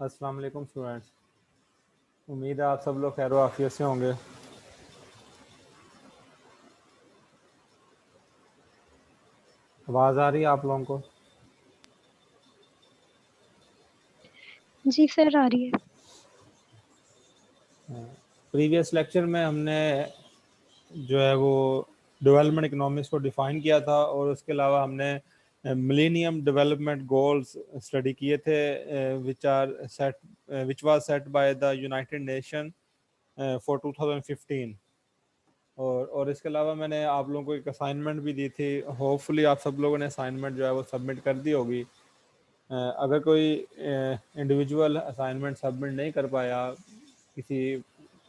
अस्सलाम वालेकुम स्टूडेंट्स। उम्मीद है आप सब लोग खैर आफियत से होंगे। आवाज़ आ रही है आप लोगों को? जी सर, आ रही है। प्रीवियस लेक्चर में हमने जो है वो डेवलपमेंट इकोनॉमिक्स को डिफाइन किया था और उसके अलावा हमने मिलेनियम डेवलपमेंट गोल्स स्टडी किए थे, which was set by the United nation for 2015। और इसके अलावा मैंने आप लोगों को एक असाइनमेंट भी दी थी। होपफुली आप सब लोगों ने असाइनमेंट जो है वो सबमिट कर दी होगी। अगर कोई इंडिविजुअल असाइनमेंट सबमिट नहीं कर पाया किसी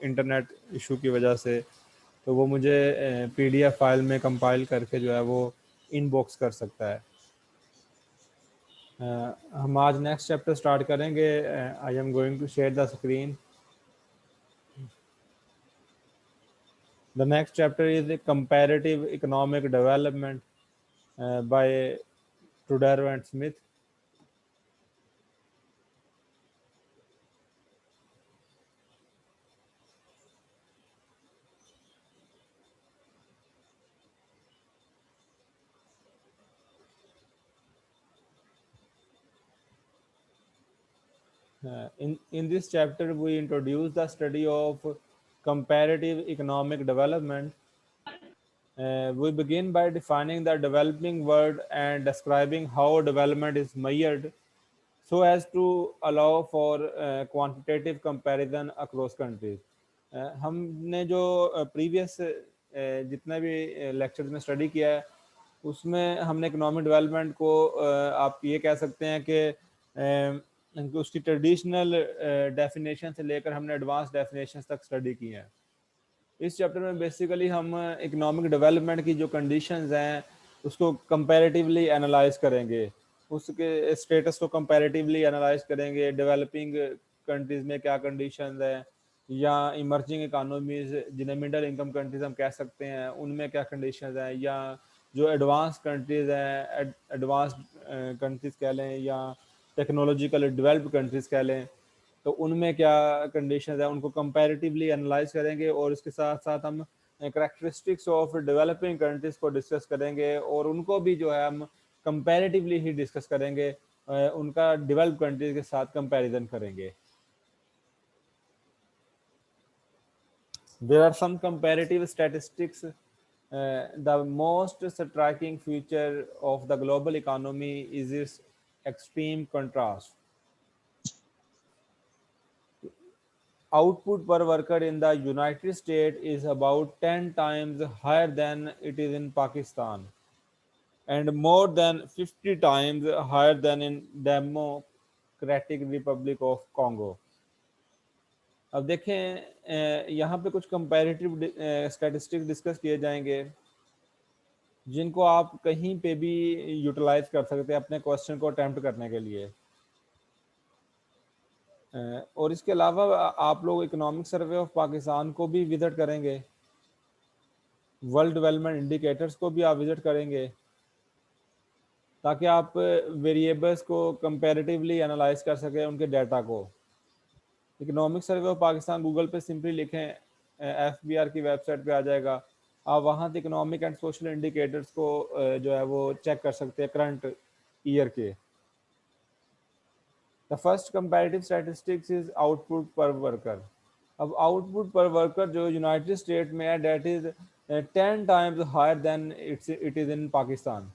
इंटरनेट इशू की वजह से, तो वो मुझे पीडीएफ फाइल में कंपाइल करके जो है वो इनबॉक्स कर सकता है। हम आज नेक्स्ट चैप्टर स्टार्ट करेंगे। I am going to share the screen. The next chapter is comparative economic development by Tudor and Smith. In this chapter, we introduce the study of comparative economic development. We begin by defining the developing word and describing how development is measured so as to allow for quantitative comparison across countries. हमने जो previous जितना भी lecture में study किया है उसमें हमने economic development को आप ये कह सकते हैं कि उसकी ट्रेडिशनल डेफिनेशन से लेकर हमने एडवांस डेफिनेशन तक स्टडी की है। इस चैप्टर में बेसिकली हम इकोनॉमिक डेवलपमेंट की जो कंडीशंस हैं उसको कंपैरेटिवली एनालाइज करेंगे, उसके स्टेटस को कंपैरेटिवली एनालाइज करेंगे। डेवलपिंग कंट्रीज में क्या कंडीशंस हैं या इमर्जिंग इकोनॉमीज जिन्हें मिडिल इनकम कंट्रीज हम कह सकते हैं उनमें क्या कंडीशंस हैं, या जो एडवांस कंट्रीज हैं एडवांस कंट्रीज कह लें या टेक्नोलॉजिकल डेवलप्ड कंट्रीज कह लें, तो उनमें क्या कंडीशंस है उनको कंपैरेटिवली एनालाइज करेंगे। और इसके साथ साथ हम कैरेक्टरिस्टिक्स ऑफ डेवलपिंग कंट्रीज को डिस्कस करेंगे और उनको भी जो है हम कंपैरेटिवली ही डिस्कस करेंगे, उनका डेवलप्ड कंट्रीज के साथ कंपैरिजन करेंगे। There are some comparative statistics. The most striking feature of the global economy is its extreme contrast. Output per worker in the United States is about 10 times higher than it is in Pakistan and more than 50 times higher than in Democratic Republic of Congo. अब देखें यहाँ पे कुछ comparative statistics discuss किए जाएंगे जिनको आप कहीं पे भी यूटिलाइज कर सकते हैं अपने क्वेश्चन को अटेम्प्ट करने के लिए। और इसके अलावा आप लोग इकोनॉमिक सर्वे ऑफ पाकिस्तान को भी विजिट करेंगे, वर्ल्ड डेवलपमेंट इंडिकेटर्स को भी आप विजिट करेंगे ताकि आप वेरिएबल्स को कंपैरेटिवली एनालाइज कर सकें उनके डाटा को। Economic survey of Pakistan Google पे सिंपली लिखें, FBR की वेबसाइट पे आ जाएगा। आप वहाँ से इकोनॉमिक एंड सोशल इंडिकेटर्स को जो है वो चेक कर सकते हैं करंट ईयर के। The first comparative statistics is output per worker. अब आउटपुट पर वर्कर जो यूनाइटेड स्टेट में है that is 10 times higher than it is in Pakistan.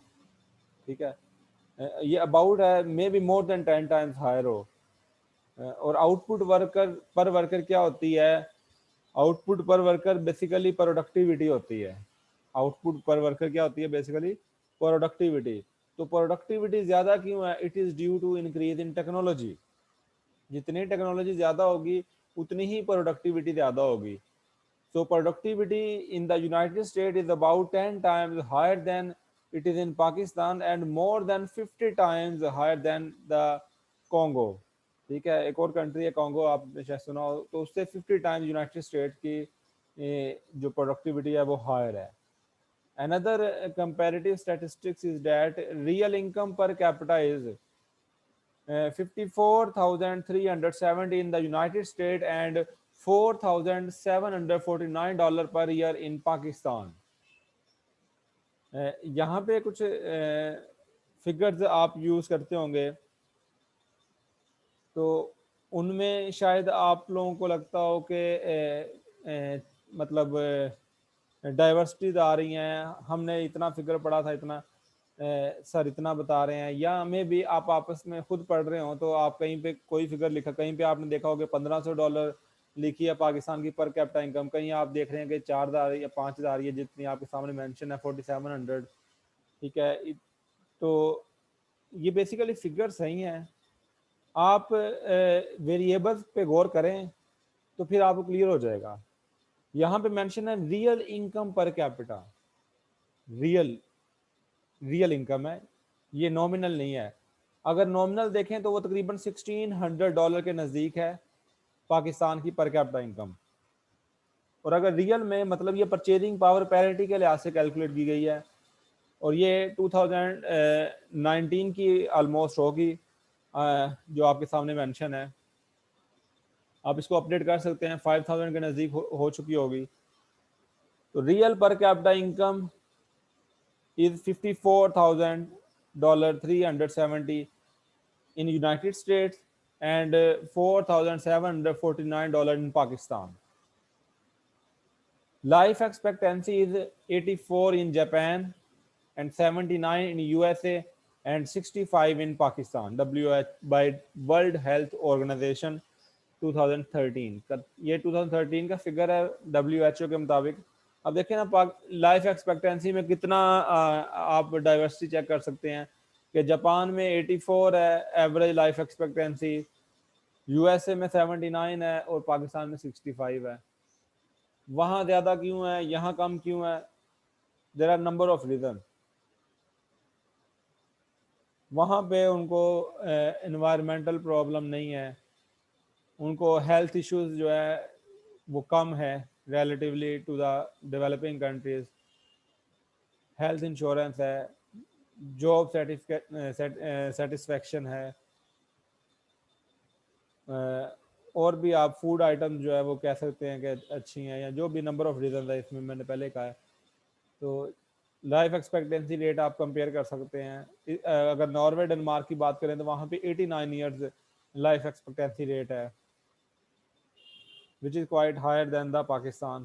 ठीक है, ये अबाउट है, may be more than 10 times higher हो। और आउटपुट वर्कर पर वर्कर क्या होती है? Output per worker basically productivity होती है। आउटपुट पर वर्कर क्या होती है? Basically productivity. तो प्रोडक्टिविटी ज्यादा क्यों है? It is due to increase in technology. जितनी टेक्नोलॉजी ज्यादा होगी उतनी ही प्रोडक्टिविटी ज्यादा होगी। So productivity in the United States is about 10 times higher than it is in Pakistan and more than 50 times higher than the Congo। ठीक है, एक और कंट्री है कॉन्गो, आपने शायद सुना हो, तो उससे 50 टाइम्स यूनाइटेड स्टेट की जो प्रोडक्टिविटी है वो हायर है। Another comparative statistics is that real income per capita is $54,370 in the United States and $4,749 per year in Pakistan. यहाँ पे कुछ फिगर्स आप यूज़ करते होंगे, तो उनमें शायद आप लोगों को लगता हो कि मतलब डाइवर्सिटीज आ रही हैं, हमने इतना फिगर पढ़ा था, इतना सर इतना बता रहे हैं, या हमें भी आप आपस में खुद पढ़ रहे हो तो आप कहीं पे कोई फिगर लिखा, कहीं पे आपने देखा होगा $1,500 लिखी है पाकिस्तान की पर कैपिटा इनकम, कहीं आप देख रहे हैं कि 4,000 या 5,000, ये जितनी आपके सामने मेंशन है 4,700, ठीक है। तो ये बेसिकली फिगर सही हैं। आप वेरिएबल्स पे गौर करें तो फिर आपको क्लियर हो जाएगा। यहाँ पे मेंशन है real income per capita, real income है, ये नॉमिनल नहीं है। अगर नॉमिनल देखें तो वो तकरीबन $1,600 के नज़दीक है पाकिस्तान की पर कैपिटा इनकम, और अगर रियल में मतलब ये परचेजिंग पावर पैरिटी के लिहाज से कैलकुलेट की गई है, और ये 2019 की ऑलमोस्ट होगी जो आपके सामने मेंशन है। आप इसको अपडेट कर सकते हैं, 5,000 के नज़दीक हो चुकी होगी। तो रियल पर capita income is $54,370 in United States and $4,749 in Pakistan. Life expectancy is 84 in Japan and 79 in USA and 65 in Pakistan. by World Health Organization 2013 का, ये 2013 का फिगर है WHO के मुताबिक। अब देखिए ना, लाइफ एक्सपेक्टेंसी में कितना आप डाइवर्सिटी चेक कर सकते हैं कि जापान में 84 है एवरेज लाइफ एक्सपेक्टेंसी, यूएसए में 79 है और पाकिस्तान में 65 है। वहाँ ज़्यादा क्यों है, यहाँ कम क्यों है? There are number of reason. वहाँ पे उनको एनवायरमेंटल प्रॉब्लम नहीं है, उनको हेल्थ इश्यूज जो है वो कम है relatively to the developing countries, health insurance है, जॉब सेटिस्फेक्शन है, और भी आप फूड आइटम जो है वो कह सकते हैं कि अच्छी हैं, या जो भी नंबर ऑफ रीजन है, इसमें मैंने पहले कहा है। तो लाइफ एक्सपेक्टेंसी रेट आप कंपेयर कर सकते हैं। अगर नॉर्वे डेनमार्क की बात करें तो वहाँ पे 89 ईयर्स लाइफ एक्सपेक्टेंसी रेट है, which is quite higher than the Pakistan.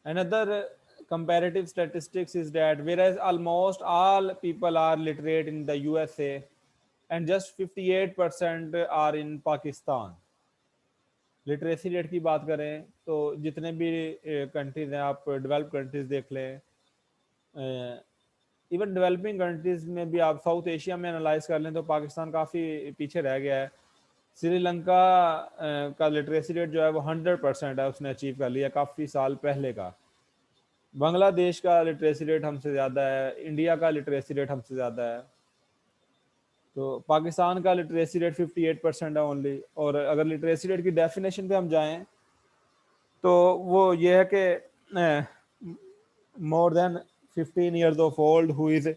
Another comparative statistics is that whereas almost all people are literate in the USA and just 58% are in Pakistan. Literacy rate की बात करें तो जितने भी countries हैं, आप develop countries देख लें, इवन डेवलपिंग कंट्रीज में भी आप साउथ एशिया में एनालाइज कर लें तो पाकिस्तान काफ़ी पीछे रह गया है। श्रीलंका का लिटरेसी रेट जो है वो 100% है, उसने अचीव कर लिया काफ़ी साल पहले का। बांग्लादेश का लिटरेसी रेट हमसे ज़्यादा है, इंडिया का लिटरेसी रेट हमसे ज़्यादा है। तो पाकिस्तान का लिटरेसी रेट 58% है ओनली। और अगर लिटरेसी रेट की डेफिनेशन पे हम जाएं तो वो ये है कि more than 15 years of old who is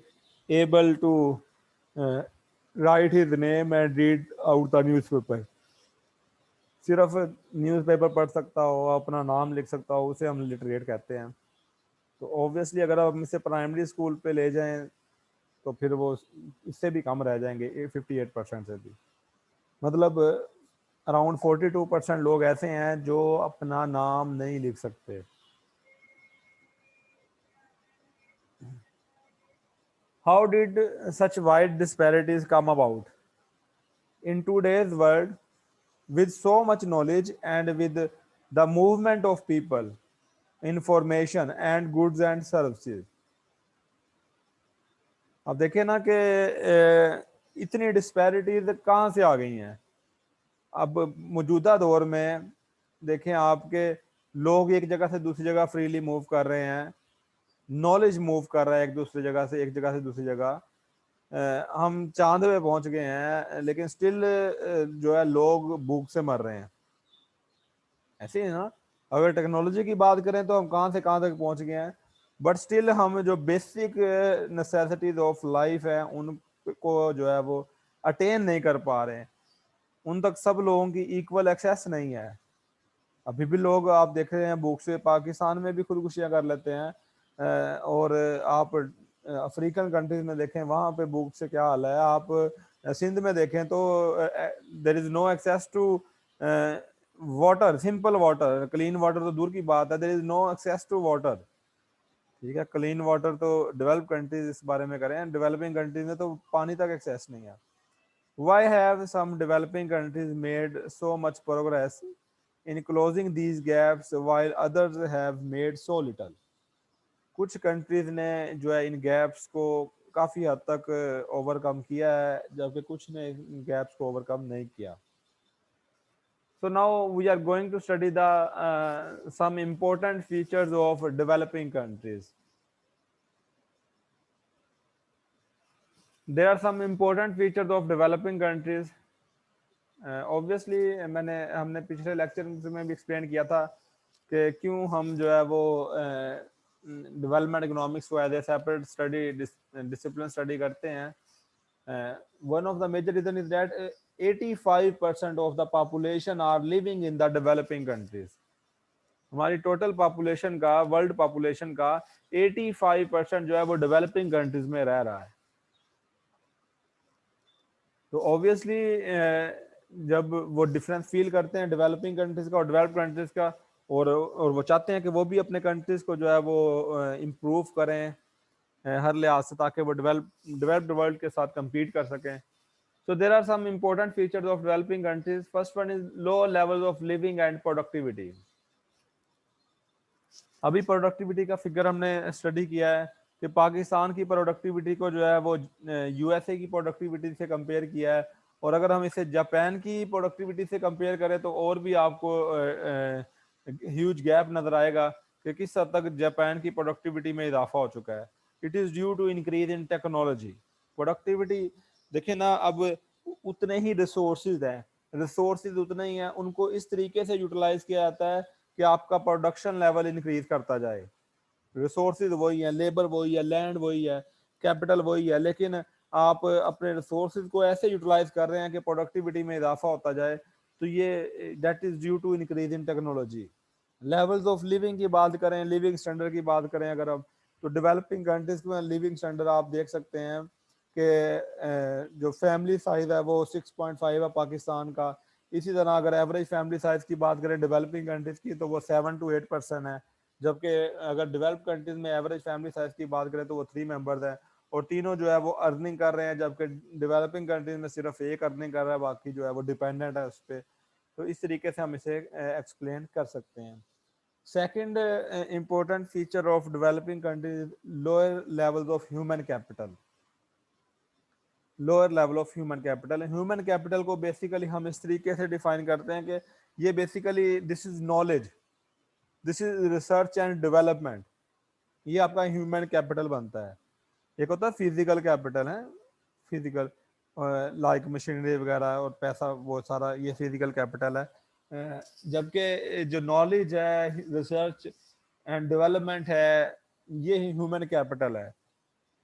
able to write his name and read out the newspaper, सिर्फ न्यूज़पेपर पढ़ सकता हो, अपना नाम लिख सकता हो, उसे हम लिटरेट कहते हैं। तो ऑब्वियसली अगर आप इसे प्राइमरी स्कूल पे ले जाएं तो फिर वो इससे भी कम रह जाएंगे, 58% से भी। मतलब अराउंड 42% लोग ऐसे हैं जो अपना नाम नहीं लिख सकते। How did such wide disparities come about? In today's world, with so much knowledge and with the movement of people, information and goods and services, अब देखिए ना कि इतनी डिस्पैरिटीज कहाँ से आ गई हैं। अब मौजूदा दौर में देखें आपके लोग एक जगह से दूसरी जगह फ्रीली मूव कर रहे हैं, नॉलेज मूव कर रहा है एक जगह से दूसरी जगह। हम चांद पे पहुंच गए हैं लेकिन स्टिल जो है लोग भूख से मर रहे हैं। ऐसे ही ना, अगर टेक्नोलॉजी की बात करें तो हम कहाँ से कहाँ तक पहुंच गए हैं, बट स्टिल हम जो बेसिक नेसेसिटीज ऑफ लाइफ है को जो है वो अटेन नहीं कर पा रहे हैं, उन तक सब लोगों की इक्वल एक्सेस नहीं है। अभी भी लोग आप देख रहे हैं भूख से पाकिस्तान में भी खुदकुशियां कर लेते हैं, और आप अफ्रीकन कंट्रीज में देखें वहां पे भूख से क्या हाल है। आप सिंध में देखें तो there is no access to water, simple water, clean water तो दूर की बात है, there is no access to water. ठीक है, क्लीन वाटर तो डेवलप कंट्रीज इस बारे में करें, डेवलपिंग कंट्रीज में तो पानी तक एक्सेस नहीं है। Why have some developing countries made so much progress in closing these gaps while others have made so little? कुछ कंट्रीज ने जो है इन गैप्स को काफी हद तक ओवरकम किया है, जबकि कुछ ने इन गैप्स को ओवरकम नहीं किया। So now we are going to study the some important features of developing countries. There are some important features of developing countries. Obviously हमने पिछले लेक्चर में भी एक्सप्लेन किया था कि क्यों हम जो है वो डेवलपमेंट इकोनॉमिक्स को as a separate study discipline study करते हैं। One of the major reason is that 85% of the population are living in the developing countries. हमारी टोटल पॉपुलेशन का, वर्ल्ड पॉपुलेशन का 85% जो है वो डेवलपिंग कंट्रीज में रह रहा है। तो ऑब्वियसली जब वो डिफरेंस फील करते हैं डेवलपिंग कंट्रीज का और डेवलप्ड कंट्रीज का, और वो चाहते हैं कि वो भी अपने कंट्रीज को जो है वो इम्प्रूव करें हर लिहाज से, ताकि वो डेवलप्ड वर्ल्ड के साथ compete कर सकें। So there are some important features of developing countries. First one is low levels of living and productivity. अभी प्रोडक्टिविटी का फिगर हमने स्टडी किया है कि पाकिस्तान की प्रोडक्टिविटी को जो है वो यूएसए की प्रोडक्टिविटी से कंपेयर किया है, और अगर हम इसे जापान की प्रोडक्टिविटी से कंपेयर करें तो और भी आपको ह्यूज गैप नजर आएगा कि किस हद तक जापान की प्रोडक्टिविटी में इजाफा हो चुका है। It is due to increase in technology. Productivity देखिए ना, अब उतने ही रिसोर्सेज हैं, रिसोर्सेज उतने ही हैं, उनको इस तरीके से यूटिलाइज किया जाता है कि आपका प्रोडक्शन लेवल इंक्रीज करता जाए। रिसोर्सेज वही है, लेबर वही है, लैंड वही है, कैपिटल वही है, लेकिन आप अपने रिसोर्सेज को ऐसे यूटिलाइज कर रहे हैं कि प्रोडक्टिविटी में इजाफा होता जाए। तो ये that is due to increase in technology. Levels of living की बात करें, लिविंग स्टैंडर्ड की बात करें अगर अब, तो डेवलपिंग कंट्रीज में लिविंग स्टैंडर्ड आप देख सकते हैं कि जो फैमिली साइज है वो 6.5 है पाकिस्तान का। इसी तरह अगर एवरेज फैमिली साइज की बात करें डेवलपिंग कंट्रीज की तो वो 7 to 8% है, जबकि अगर डेवलप कंट्रीज में एवरेज फैमिली साइज की बात करें तो वो 3 मेंबर्स है, और तीनों जो है वो अर्निंग कर रहे हैं, जबकि डेवलपिंग कंट्रीज में सिर्फ एक अर्निंग कर रहा है, बाकी जो है वो डिपेंडेंट है उस पर। तो इस तरीके से हम इसे एक्सप्लेन कर सकते हैं। Second important feature of developing countries is lower levels of human capital. Lower level of human capital. Human capital को बेसिकली हम इस तरीके से डिफाइन करते हैं कि ये basically this is knowledge, this is research and development, ये आपका ह्यूमन कैपिटल बनता है। एक होता है फिजिकल कैपिटल है, फिजिकल लाइक मशीनरी वगैरह और पैसा, वो सारा ये फिजिकल कैपिटल है। जबकि जो नॉलेज है, रिसर्च एंड डेवलपमेंट है, ये ह्यूमन कैपिटल है।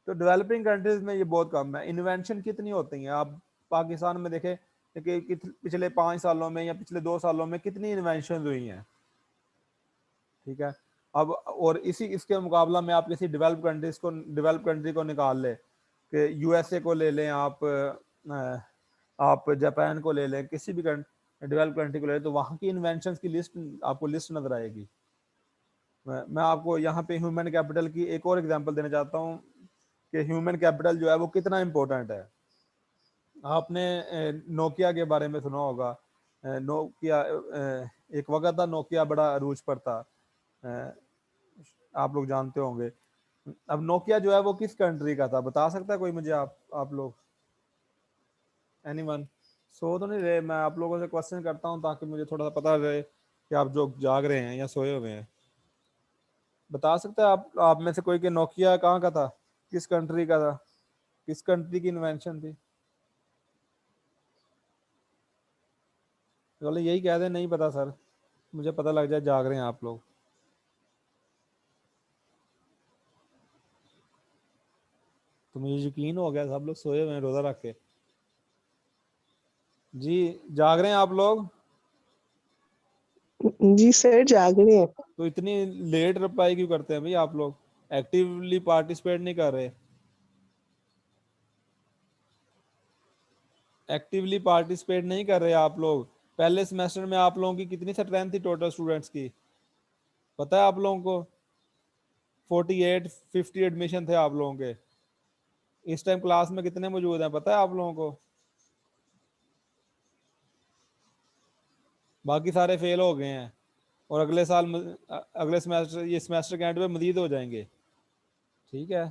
तो डेवलपिंग कंट्रीज में ये बहुत कम है। इन्वेंशन कितनी होती हैं आप पाकिस्तान में देखें कि पिछले 5 सालों में या पिछले 2 सालों में कितनी इन्वेंशन हुई हैं, ठीक है। अब और इसके मुकाबला में आप किसी डेवलप कंट्री को निकाल ले, कि यूएसए को ले लें आप जापान को ले लें, किसी भी डेवलप कंट्री को ले लें, तो वहाँ की इन्वेंशन की आपको लिस्ट नजर आएगी। मैं आपको यहाँ पे ह्यूमन कैपिटल की एक और एग्जांपल देना चाहता हूँ कि ह्यूमन कैपिटल जो है वो कितना इम्पोर्टेंट है। आपने नोकिया के बारे में सुना होगा। नोकिया एक वक्त था, नोकिया बड़ा अरूज पर था, आप लोग जानते होंगे। अब नोकिया जो है वो किस कंट्री का था, बता सकता है कोई मुझे? आप लोग, एनीवन? सो तो नहीं रहे, मैं आप लोगों से क्वेश्चन करता हूँ ताकि मुझे थोड़ा सा पता रहे कि आप जो जाग रहे हैं या सोए हुए हैं। बता सकते हैं आप में से कोई कि नोकिया कहाँ का था, किस कंट्री का था, किस कंट्री की इन्वेंशन थी? चलो यही कह दें नहीं पता सर, मुझे पता लग जाए जाग रहे हैं आप लोग। तो तुम्हें यकीन हो गया सब लोग सोए हुए हैं रोजा रख के? जी जाग रहे हैं आप लोग? जी सर जाग रहे हैं। तो इतनी लेट रिप्लाई क्यों करते हैं भाई आप लोग? एक्टिवली पार्टिसिपेट नहीं कर रहे। एक्टिवली पार्टिसिपेट नहीं कर रहे आप लोग। पहले सेमेस्टर में आप लोगों की कितनी स्ट्रेंथ थी टोटल स्टूडेंट्स की, पता है आप लोगों को? 48 50 एडमिशन थे आप लोगों के। इस टाइम क्लास में कितने मौजूद हैं पता है आप लोगों को? बाकी सारे फेल हो गए हैं और अगले साल अगले सेमेस्टर, ये सेमेस्टर के एंड में मजीद हो जाएंगे। ठीक है,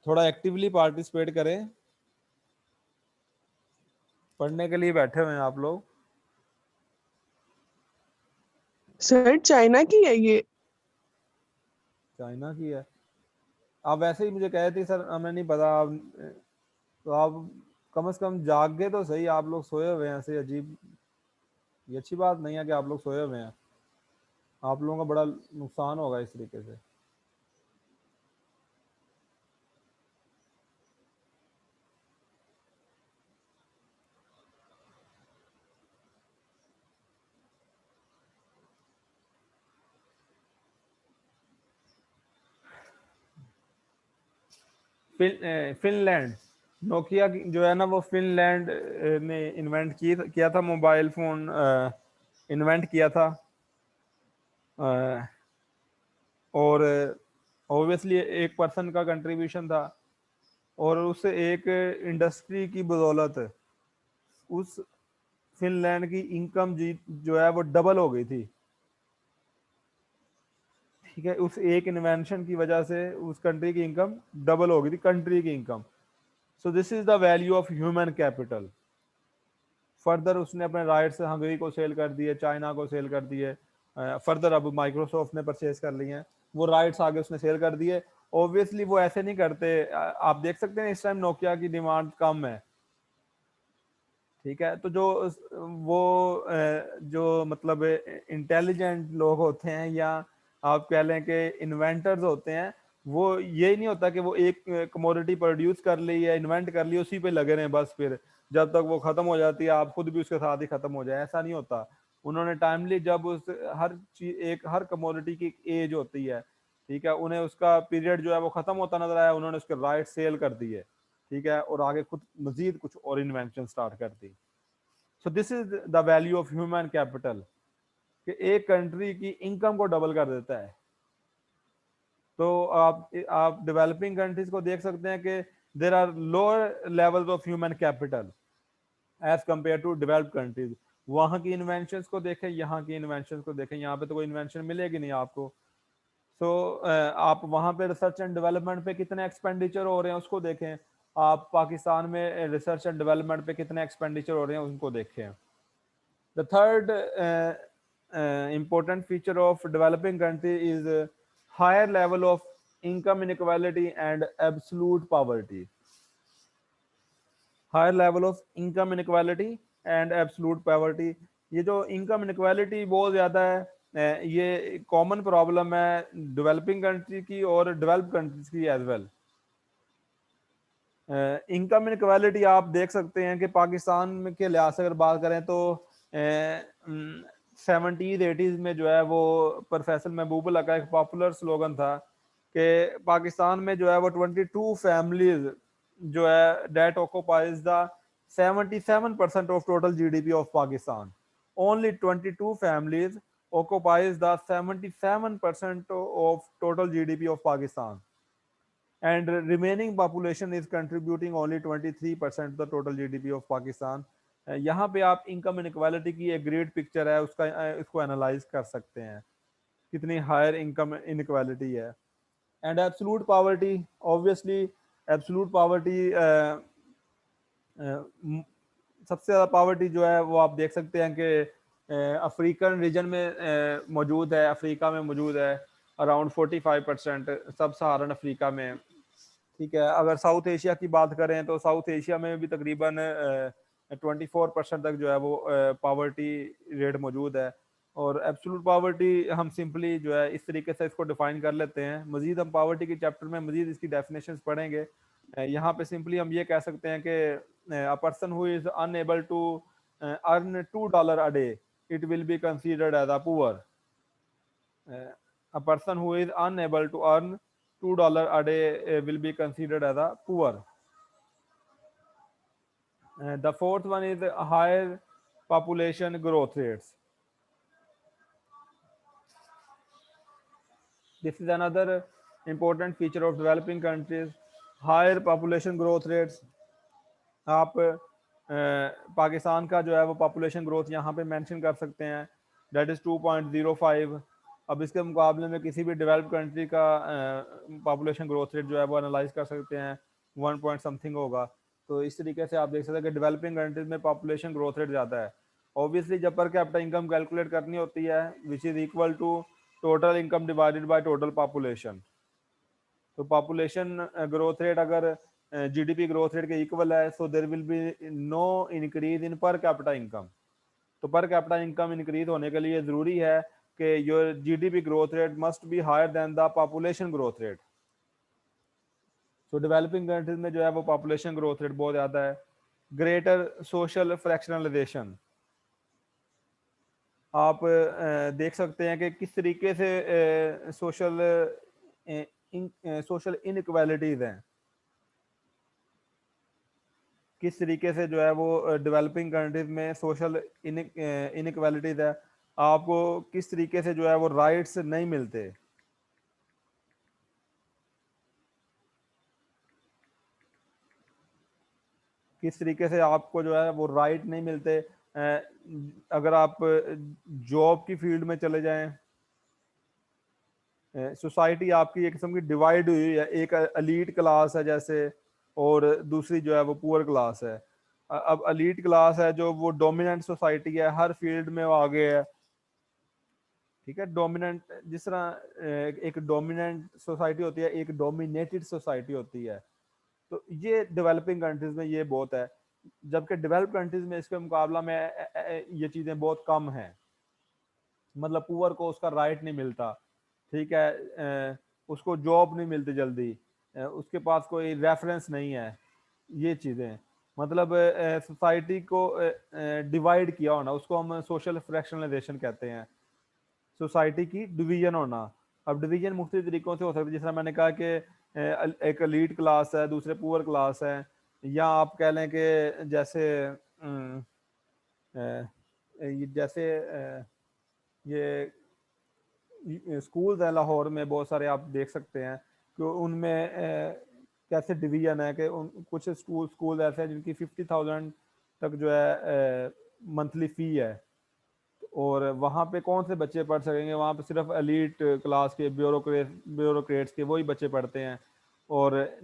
थोड़ा एक्टिवली पार्टिसिपेट करें। पढ़ने के लिए बैठे हुए हैं आप लोग। सर चाइना की है ये? चाइना की है? आप वैसे ही मुझे कहे थे सर, हमें नहीं पता आप, तो आप कम से कम जाग गए तो सही। आप लोग सोए हुए हैं ऐसे अजीब, ये अच्छी बात नहीं है कि आप लोग सोए हुए हैं। आप लोगों का बड़ा नुकसान होगा इस तरीके से। फिनलैंड, नोकिया जो है ना वो फिनलैंड ने इन्वेंट किया था मोबाइल फोन, इन्वेंट किया था। और ऑब्वियसली एक पर्सन का कंट्रीब्यूशन था और उस एक इंडस्ट्री की बदौलत उस फिनलैंड की इनकम जो है वो डबल हो गई थी। ठीक है, उस एक इन्वेंशन की वजह से उस कंट्री की इनकम डबल हो गई थी, कंट्री की income. So this is the value of human capital. Further उसने अपने राइट्स हंगरी को सेल कर दिए, चाइना को सेल कर दिए। फर्दर अब माइक्रोसॉफ्ट ने परचेज कर लिए हैं वो राइट्स, आगे उसने सेल कर दिए। ऑब्वियसली वो ऐसे नहीं करते। आप देख सकते हैं इस टाइम नोकिया की डिमांड कम है। ठीक है, तो जो वो जो मतलब इंटेलिजेंट लोग होते हैं या आप कह लें कि इन्वेंटर्स होते हैं, वो ये नहीं होता कि वो एक कमोडिटी प्रोड्यूस कर ली या इन्वेंट कर ली उसी पे लगे रहे बस, फिर जब तक वो खत्म हो जाती है आप खुद भी उसके साथ ही खत्म हो जाए, ऐसा नहीं होता। उन्होंने टाइमली जब उस हर चीज एक हर कमोडिटी की एक एज होती है, ठीक है, उन्हें उसका पीरियड जो है वो खत्म होता नजर आया, उन्होंने उसके राइट सेल कर दिए। ठीक है, और आगे खुद मजीद कुछ और इन्वेंशन स्टार्ट कर दी। So this is the value of human capital, कि एक कंट्री की इनकम को डबल कर देता है। तो आप डेवलपिंग कंट्रीज को देख सकते हैं कि there are lower levels of human capital as compare to developed countries. वहां की इन्वेंशन को देखें, यहाँ की इन्वेंशन को देखें, यहाँ पे तो कोई इन्वेंशन मिलेगी नहीं आपको। सो आप वहां पे रिसर्च एंड डेवलपमेंट पे कितने एक्सपेंडिचर हो रहे हैं उसको देखें। आप पाकिस्तान में रिसर्च एंड डेवलपमेंट पे कितने एक्सपेंडिचर हो रहे हैं उनको देखें। The third important feature of developing country is higher level of income inequality and absolute poverty. Higher level of income inequality and absolute poverty. ये जो income inequality बहुत ज़्यादा है, ये कॉमन प्रॉब्लम है डेवलपिंग कंट्री की और डेवलप्ड कंट्रीज की एज वेल। इनकम इनक्वालिटी आप देख सकते हैं कि पाकिस्तान के लिहाज से अगर बात करें तो 70s 80s में जो है वो प्रोफेसर महबूबुल्लाह का एक पॉपुलर स्लोगन था कि पाकिस्तान में जो है वो 22 फैमिलीज जो है that occupies the 77% of total GDP of Pakistan. Only 22 families occupies the 77% of total GDP of Pakistan, and remaining population is contributing only 23% the total GDP of Pakistan। यहाँ पे आप इनकम इनक्वालिटी की एक ग्रेट पिक्चर है उसका, इसको analyse कर सकते हैं कितनी हायर इनकम इनक्वालिटी है। And absolute poverty, obviously absolute poverty, सबसे ज़्यादा पॉवर्टी जो है वो आप देख सकते हैं कि अफ्रीकन रीजन में मौजूद है, अफ्रीका में मौजूद है अराउंड 45% सब सहारन अफ्रीका में। ठीक है, अगर साउथ एशिया की बात करें तो साउथ एशिया में भी तकरीबन 24% तक जो है वो पावर्टी रेट मौजूद है। और एब्सोल्यूट पावर्टी हम सिंपली जो है इस तरीके से इसको डिफाइन कर लेते हैं। मजीद हम पावर्टी के चैप्टर में मजीद इसकी डेफिनेशंस पढ़ेंगे, यहाँ पे सिंपली हम ये कह सकते हैं कि a person who is unable to earn $2 a day, it will be considered as a poor. A person who is unable to earn $2 a day will be considered as a poor. The fourth one is higher population growth rates. This is another important feature of developing countries. Higher population growth rates. आप पाकिस्तान का जो है वो population growth यहाँ पे mention कर सकते हैं, दैट इज़ 2.05. अब इसके मुकाबले में किसी भी डेवलप कंट्री का पॉपुलेशन ग्रोथ रेट जो है वो एनालाइज कर सकते हैं, 1 पॉइंट समथिंग होगा. तो इस तरीके से आप देख सकते हैं कि डेवलपिंग कंट्रीज में पॉपुलेशन ग्रोथ रेट ज़्यादा है. ऑब्वियसली जब पर कैपिटा इनकम कैलकुलेट करनी होती है, which is equal to total income divided by total population. तो पॉपुलेशन ग्रोथ रेट अगर जीडीपी ग्रोथ रेट के इक्वल है, so there will be no increase in per capita income. तो पर कैपिटा इनकम इंक्रीज होने के लिए जरूरी है कि your GDP growth rate must be higher than the population growth rate. तो डेवलपिंग कंट्रीज में जो है वो पॉपुलेशन ग्रोथ रेट बहुत ज्यादा है. Greater social fractionalization. आप देख सकते हैं कि किस तरीके से सोशल इनइक्वालिटीज हैं, किस तरीके से जो है वो डेवलपिंग कंट्रीज में सोशल इनइक्वालिटीज है. आपको किस तरीके से जो है वो राइट्स नहीं मिलते. किस तरीके से आपको जो है वो राइट नहीं मिलते. अगर आप जॉब की फील्ड में चले जाएं, सोसाइटी आपकी एक किस्म की डिवाइड हुई है. एक एलीट क्लास है जैसे, और दूसरी जो है वो पुअर क्लास है. अब एलीट क्लास है जो वो डोमिनेंट सोसाइटी है, हर फील्ड में वो आगे है. ठीक है, डोमिनेंट, जिस तरह एक डोमिनेंट सोसाइटी होती है, एक डोमिनेटेड सोसाइटी होती है. तो ये डेवलपिंग कंट्रीज में ये बहुत है, जबकि डेवलप कंट्रीज में इसके मुकाबला में ये चीज़ें बहुत कम हैं. मतलब पुअर को उसका राइट नहीं मिलता. ठीक है, उसको जॉब नहीं मिलती जल्दी, उसके पास कोई रेफरेंस नहीं है. ये चीज़ें मतलब सोसाइटी को डिवाइड किया होना, उसको हम सोशल फ्रैक्शनलाइजेशन कहते हैं. सोसाइटी की डिवीजन होना. अब डिवीजन मुख्तलिफ तरीकों से हो सकती है, जिस तरह मैंने कहा कि एक लीड क्लास है, दूसरे पुअर क्लास है, या आप कह लें कि जैसे जैसे ये स्कूल्स हैं लाहौर में बहुत सारे, आप देख सकते हैं कि उनमें कैसे डिवीजन है कि कुछ स्कूल ऐसे हैं जिनकी 50,000 तक जो है मंथली फ़ी है, और वहाँ पे कौन से बच्चे पढ़ सकेंगे. वहाँ पे सिर्फ एलीट क्लास के ब्यूरोक्रेट्स के वही बच्चे पढ़ते हैं. और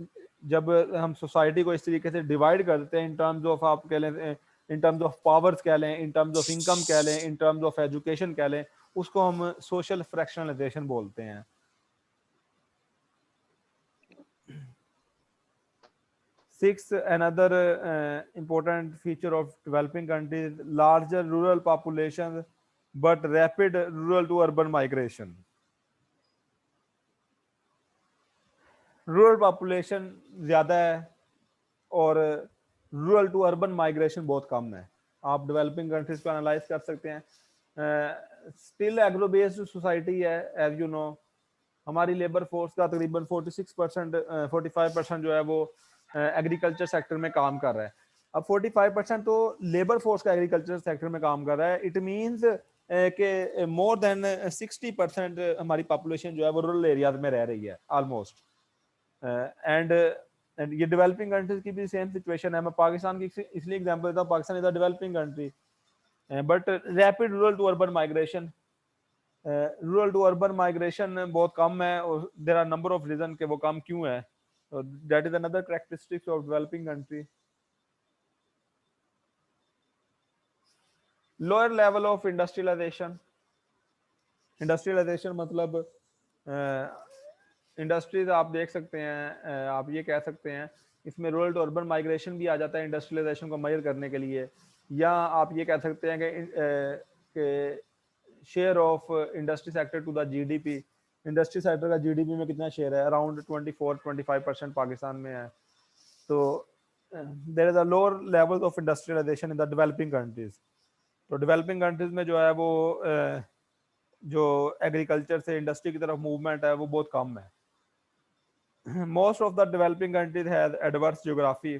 जब हम सोसाइटी को इस तरीके से डिवाइड करते हैं इन टर्म्स ऑफ, आप कह लें इन टर्म्स ऑफ पावर्स कह लें, इन टर्म्स ऑफ इनकम कह लें, इन टर्म्स ऑफ एजुकेशन कह लें, उसको हम सोशल फ्रैक्शनलाइजेशन बोलते हैं. Sixth, another important feature of developing countries, larger rural populations but rapid rural to urban migration. Rural population ज़्यादा है और रूरल टू अर्बन माइग्रेशन बहुत कम है. आप डेवलपिंग कंट्रीज को एनालाइज कर सकते हैं. स्टिल एग्रो बेस्ड सोसाइटी है, एज यू नो. हमारी लेबर फोर्स का तकरीबन 46% 45% जो है वो एग्रीकल्चर सेक्टर में काम कर रहा है. अब 45% तो लेबर फोर्स का एग्रीकल्चर सेक्टर में काम कर रहा है. इट मींस कि मोर देन 60% हमारी पॉपुलेशन जो है वो रूरल एरियाज में रह रही है ऑलमोस्ट. एंड ये डेवलपिंग कंट्रीज की भी सेम सिचुएशन है. मैं पाकिस्तान की इसलिए एग्जांपल देता हूँ, Pakistan is a developing country but rapid rural to urban migration, rural to urban migration बहुत कम है. और there are number of reason के वो कम क्यों है. That is another characteristics of developing country. Lower level of industrialisation. Industrialisation मतलब इंडस्ट्रीज आप देख सकते हैं, आप ये कह सकते हैं इसमें रूरल टू अर्बन माइग्रेशन भी आ जाता है इंडस्ट्रियलाइजेशन को मेजर करने के लिए. या आप ये कह सकते हैं कि share of industry sector to the GDP. Industry sector का जीडीपी में कितना शेयर है, अराउंड 24-25% पाकिस्तान में है. तो there is a lower level of industrialisation in the developing countries. तो डेवलपिंग कंट्रीज में जो है वो जो एग्रीकल्चर से इंडस्ट्री की तरफ मूवमेंट है वो बहुत कम है। Most of the developing countries has adverse geography.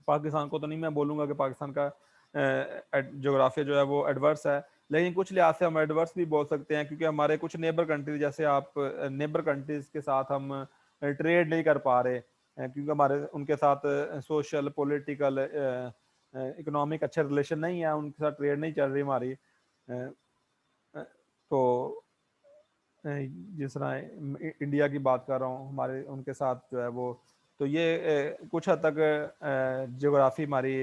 Pakistan को तो नहीं मैं बोलूँगा कि पाकिस्तान का ज्योग्राफिया जो है वो एडवर्स है, लेकिन कुछ लिहाज से हम एडवर्स भी बोल सकते हैं क्योंकि हमारे कुछ नेबर कंट्रीज, जैसे आप नेबर कंट्रीज के साथ हम ट्रेड नहीं कर पा रहे क्योंकि हमारे उनके साथ सोशल पॉलिटिकल इकोनॉमिक अच्छे रिलेशन नहीं है, उनके साथ ट्रेड नहीं चल रही हमारी। तो जिस तरह इंडिया की बात कर रहा हूँ, हमारे उनके साथ जो है वो, तो ये कुछ हद तक ज्योग्राफी हमारी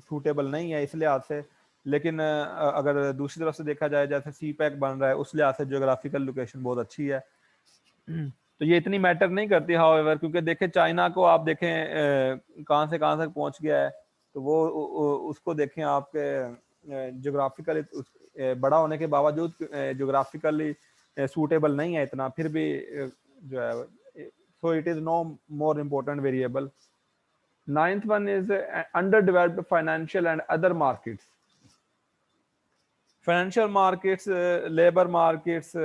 सूटेबल नहीं है इस लिहाज से। लेकिन अगर दूसरी तरफ से देखा जाए, जैसे सी पैक बन रहा है, उस लिहाज से ज्योग्राफिकल लोकेशन बहुत अच्छी है। तो ये इतनी मैटर नहीं करती हाउएवर, क्योंकि देखें चाइना को आप देखें कहाँ से कहाँ तक पहुँच गया है, तो वो उसको देखें आपके ज्योग्राफिकली बड़ा होने के बावजूद ज्योग्राफिकली सूटेबल नहीं है इतना, फिर भी जो है, so it is no more important variable. Ninth one is underdeveloped financial and other markets. Financial markets, labor markets,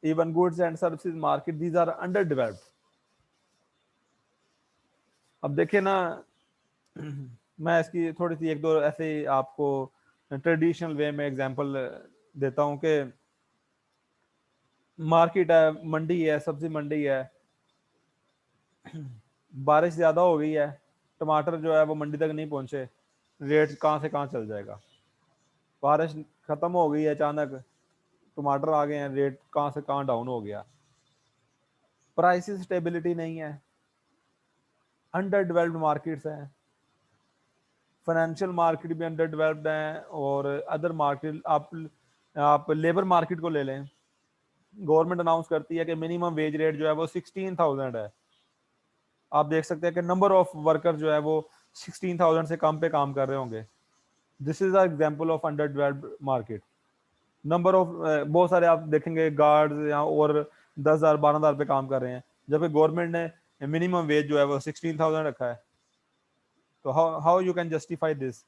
even goods and services market, these are underdeveloped. अब देखिए ना, मैं इसकी थोड़ी सी एक दो ऐसे ही आपको ट्रेडिशनल वे में एग्जांपल देता हूँ कि मार्केट है, मंडी है, सब्जी मंडी है, बारिश ज्यादा हो गई है, टमाटर जो है वो मंडी तक नहीं पहुंचे, रेट कहाँ से कहाँ चल जाएगा। बारिश खत्म हो गई है, अचानक टमाटर आ गए हैं, रेट कहाँ से कहाँ डाउन हो गया। प्राइसेस स्टेबिलिटी नहीं है, अंडर डेवलप्ड मार्केट्स हैं, फाइनेंशियल मार्केट भी अंडर डेवलप्ड है, और अदर मार्केट आप लेबर मार्केट को ले लें, गवर्नमेंट अनाउंस करती है कि मिनिमम वेज रेट जो है वो 16,000 है। आप देख सकते हैं कि नंबर ऑफ वर्कर जो है वो 16,000 से कम पे काम कर रहे होंगे। This is example of under developed market. Number of बहुत सारे आप देखेंगे गार्ड्स या और 10,000 12,000 पे काम कर रहे हैं, जबकि गवर्नमेंट ने मिनिमम वेज जो है वो 16,000 रखा है। तो how you can justify this?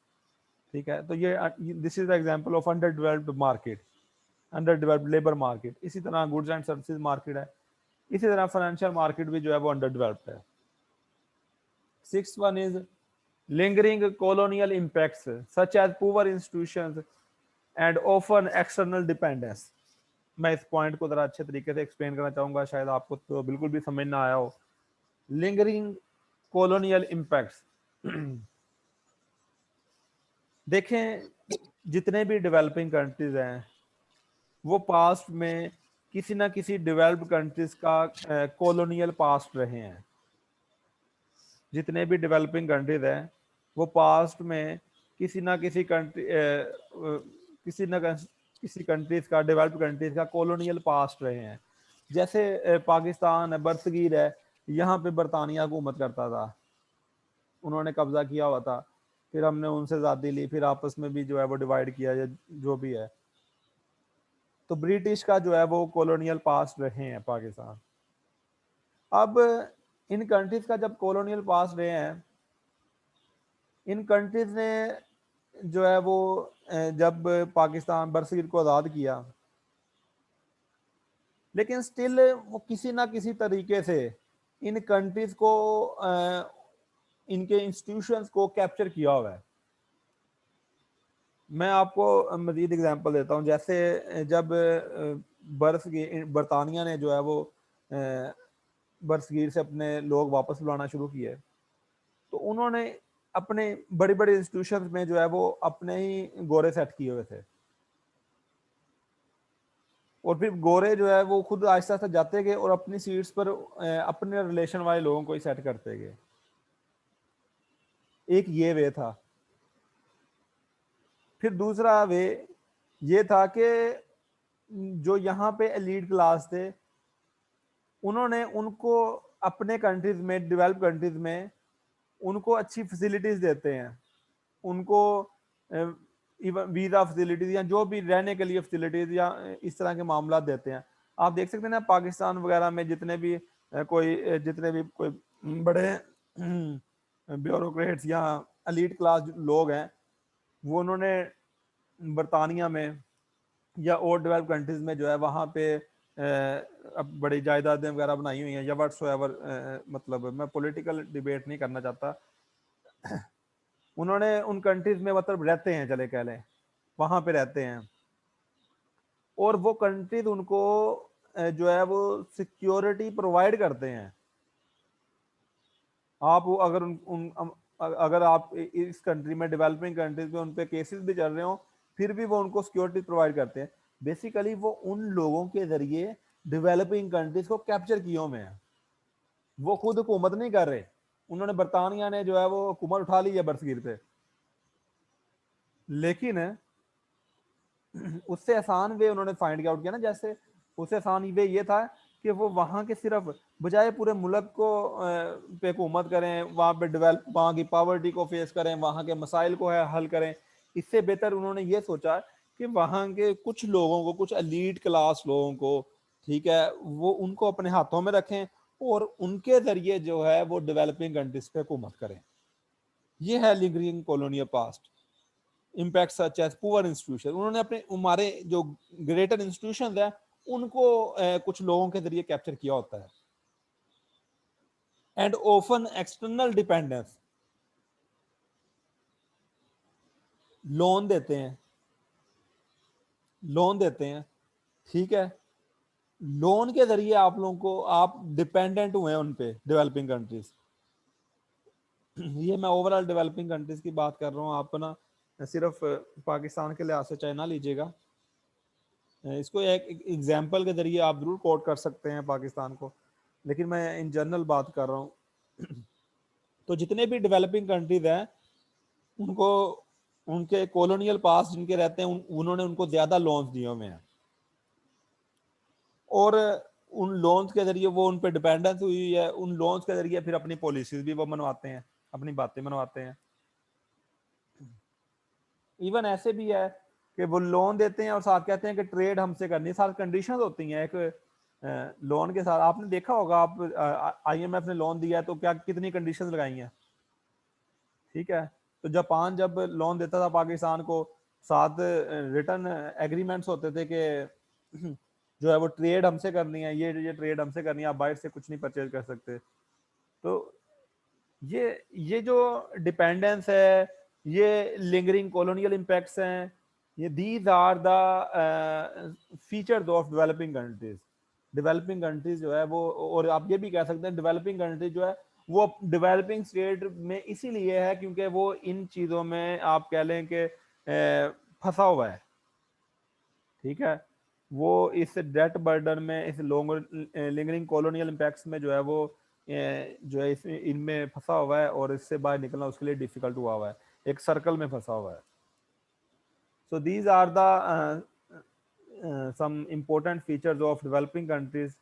ठीक है, तो ये this is the example of under developed market, under developed labour market. इसी तरह गुड्स एंड सर्विसेज मार्केट है, इसी तरह फाइनेंशियल मार्केट भी जो है वो अंडर डेवलप्ड है। Sixth one is lingering colonial impacts such as poor institutions and often external dependence. मैं इस पॉइंट को जरा अच्छे तरीके से एक्सप्लेन करना चाहूंगा, शायद आपको तो बिल्कुल भी समझ ना आया हो। लिंगरिंग कॉलोनियल इम्पैक्ट्स, देखें जितने भी डेवलपिंग कंट्रीज हैं वो पास्ट में किसी ना किसी डेवलप्ड कंट्रीज का कॉलोनियल पास्ट रहे हैं। जितने भी डेवलपिंग कंट्रीज हैं वो पास्ट में किसी ना किसी कंट्री किसी कंट्रीज का, डेवलप्ड कंट्रीज का कॉलोनियल पास्ट रहे हैं। जैसे पाकिस्तान है, बरसगीर है, यहाँ पे बरतानिया हुकूमत करता था, उन्होंने कब्जा किया हुआ था, फिर हमने उनसे आज़ादी ली, फिर आपस में भी जो है वो डिवाइड किया, या जो भी है। तो ब्रिटिश का जो है वो कॉलोनियल पास्ट रहे हैं पाकिस्तान। अब इन कंट्रीज का जब कॉलोनियल पास्ट रहे हैं, इन कंट्रीज ने जो है वो जब पाकिस्तान बरसगीर को आज़ाद किया, लेकिन स्टिल वो किसी ना किसी तरीके से इन कंट्रीज को इनके इंस्टीट्यूशंस को कैप्चर किया हुआ है। मैं आपको मजीद एग्जांपल देता हूँ। जैसे जब बरतानिया ने जो है वो बरसगीर से अपने लोग वापस बुलाना शुरू किए, तो उन्होंने अपने बड़ी बड़ी इंस्टीट्यूशन में जो है वो अपने ही गोरे सेट किए हुए थे, और फिर गोरे जो है वो खुद आहिस्ता आहिस्ता जाते गए और अपनी सीट्स पर अपने रिलेशन वाले लोगों को ही सेट करते गए। एक ये वे था। फिर दूसरा वे ये था कि जो यहाँ पे एलीट क्लास थे, उन्होंने उनको अपने कंट्रीज में, डेवलप कंट्रीज में उनको अच्छी फैसिलिटीज देते हैं, उनको वीज़ा फैसिलिटीज या जो भी रहने के लिए फैसिलिटीज या इस तरह के मामला देते हैं। आप देख सकते हैं ना पाकिस्तान वगैरह में जितने भी कोई बड़े ब्यूरोक्रेट्स या एलीट क्लास लोग हैं, वो उन्होंने बरतानिया में या और डेवलप कंट्रीज में जो है वहाँ पे अब बड़ी जायदादें वगैरह बनाई हुई हैं या व्हाट्सएवर, मतलब मैं पॉलिटिकल डिबेट नहीं करना चाहता। उन्होंने उन कंट्रीज में मतलब रहते हैं, चले कह लें वहाँ पे रहते हैं, और वो कंट्रीज उनको जो है वो सिक्योरिटी प्रोवाइड करते हैं। आप अगर अगर आप इस कंट्री में, डेवलपिंग कंट्रीज में उन पे केसेस भी चल रहे हो, फिर भी वो उनको सिक्योरिटी प्रोवाइड करते हैं। बेसिकली वो उन लोगों के जरिए डेवलपिंग कंट्रीज को कैप्चर किए हुए हैं, वो खुद हुकूमत नहीं कर रहे। उन्होंने, बरतानिया ने जो है वो हुकूमत उठा ली है बरसगीर पे, लेकिन उससे आसान वे उन्होंने फाइंड आउट किया ना, जैसे उससे आसान वे ये था कि वो वहाँ के सिर्फ बजाय पूरे मुल्क को पे हुकूमत करें, वहाँ पे डेवलप, वहाँ की पावर्टी को फेस करें, वहाँ के मसाइल को हल करें, इससे बेहतर उन्होंने ये सोचा कि वहाँ के कुछ लोगों को, कुछ एलीट क्लास लोगों को, ठीक है, वो उनको अपने हाथों में रखें और उनके जरिए जो है वो डेवलपिंग कंट्रीज पे हुकूमत करें। ये है lingering colonial past impact such as poor institution. उन्होंने अपने हमारे जो ग्रेटर इंस्टीट्यूशन है उनको कुछ लोगों के जरिए कैप्चर किया होता है। And often external dependence, loan देते हैं, लोन देते हैं, ठीक है, लोन के जरिए आप लोगों को, आप डिपेंडेंट हुए हैं उन पे, डेवलपिंग कंट्रीज। ये मैं ओवरऑल डेवलपिंग कंट्रीज की बात कर रहा हूँ, आप ना सिर्फ पाकिस्तान के लिहाज से चाइना लीजिएगा, इसको एक एग्जाम्पल के जरिए आप जरूर कोट कर सकते हैं पाकिस्तान को, लेकिन मैं इन जनरल बात कर रहा हूँ। तो जितने भी डेवलपिंग कंट्रीज हैं उनको, उनके कॉलोनियल पास जिनके रहते हैं उन्होंने उनको ज्यादा लोन्स दिए हुए हैं, और उन लोन्स के जरिए वो उन पे डिपेंडेंस हुई है, उन लोन्स के जरिए फिर अपनी पॉलिसीज भी वो मनवाते हैं, अपनी बातें मनवाते हैं। इवन ऐसे भी है कि वो लोन देते हैं और साथ कहते हैं कि ट्रेड हमसे करनी है, साथ कंडीशंस होती हैं एक लोन के साथ। आपने देखा होगा, आप आईएमएफ ने लोन दिया है तो क्या कितनी कंडीशंस लगाई हैं, ठीक है। तो जापान जब लोन देता था पाकिस्तान को, साथ रिटर्न एग्रीमेंट्स होते थे कि जो है वो ट्रेड हमसे करनी है, ये ट्रेड हमसे करनी है, आप बाहर से कुछ नहीं परचेज कर सकते। तो ये जो डिपेंडेंस है, ये लिंगरिंग कॉलोनियल इम्पैक्ट्स हैं, ये these are the features of developing countries. Developing countries जो है वो, और आप ये भी कह सकते हैं डेवलपिंग कंट्रीज जो है वो डेवलपिंग स्टेट में इसीलिए है क्योंकि वो इन चीज़ों में आप कह लें कि फंसा हुआ है, ठीक है। वो इस डेट बर्डन में, इस लिंगरिंग कॉलोनियल इम्पैक्ट्स में जो है वो जो है इसमें, इनमें फंसा हुआ है और इससे बाहर निकलना उसके लिए डिफिकल्ट हुआ है, एक सर्कल में फंसा हुआ है। So these are the some important features of developing countries.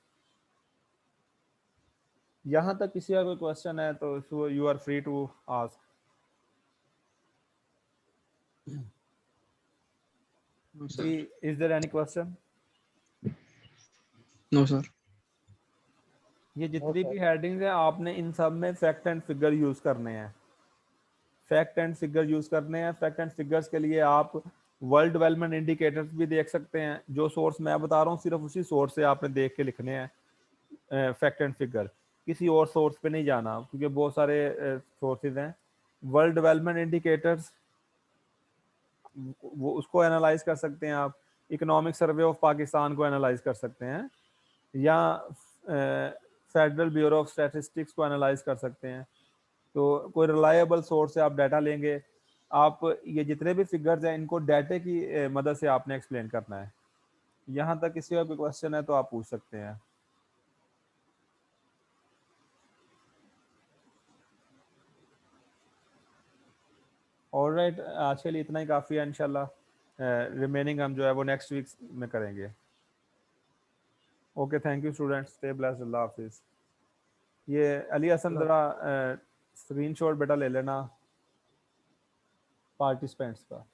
यहाँ तक किसी का कोई क्वेश्चन है तो you are free to ask. No, sir. Is there any question? No, sir. ये जितनी भी हेडिंग्स हैं आपने इन सब में फैक्ट एंड फिगर यूज करने हैं, फैक्ट एंड फिगर यूज करने हैं। फैक्ट एंड फिगर्स के लिए आप वर्ल्ड डेवलपमेंट इंडिकेटर्स भी देख सकते हैं, जो सोर्स मैं बता रहा हूँ सिर्फ उसी सोर्स से आपने देख के लिखने हैं फैक्ट एंड फिगर, किसी और सोर्स पे नहीं जाना क्योंकि बहुत सारे सोर्सेज हैं। वर्ल्ड डेवलपमेंट इंडिकेटर्स, वो उसको एनालाइज कर सकते हैं आप, इकोनॉमिक सर्वे ऑफ पाकिस्तान को एनालाइज कर सकते हैं, या फेडरल ब्यूरो ऑफ स्टैटिस्टिक्स को एनालाइज कर सकते हैं। तो कोई रिलायबल सोर्स से आप डाटा लेंगे, आप ये जितने भी फिगर्स हैं इनको डाटे की मदद से आपने एक्सप्लेन करना है। यहाँ तक किसी का कोई क्वेश्चन है तो आप पूछ सकते हैं। ऑलराइट, आज के लिए इतना ही काफ़ी है, इंशाल्लाह रिमेनिंग हम जो है वो नेक्स्ट वीक में करेंगे। Okay, thank you students, stay blessed, अल्लाह हाफिज़। ये अली हसन ज़रा स्क्रीनशॉट बेटा ले लेना पार्टिसिपेंट्स का।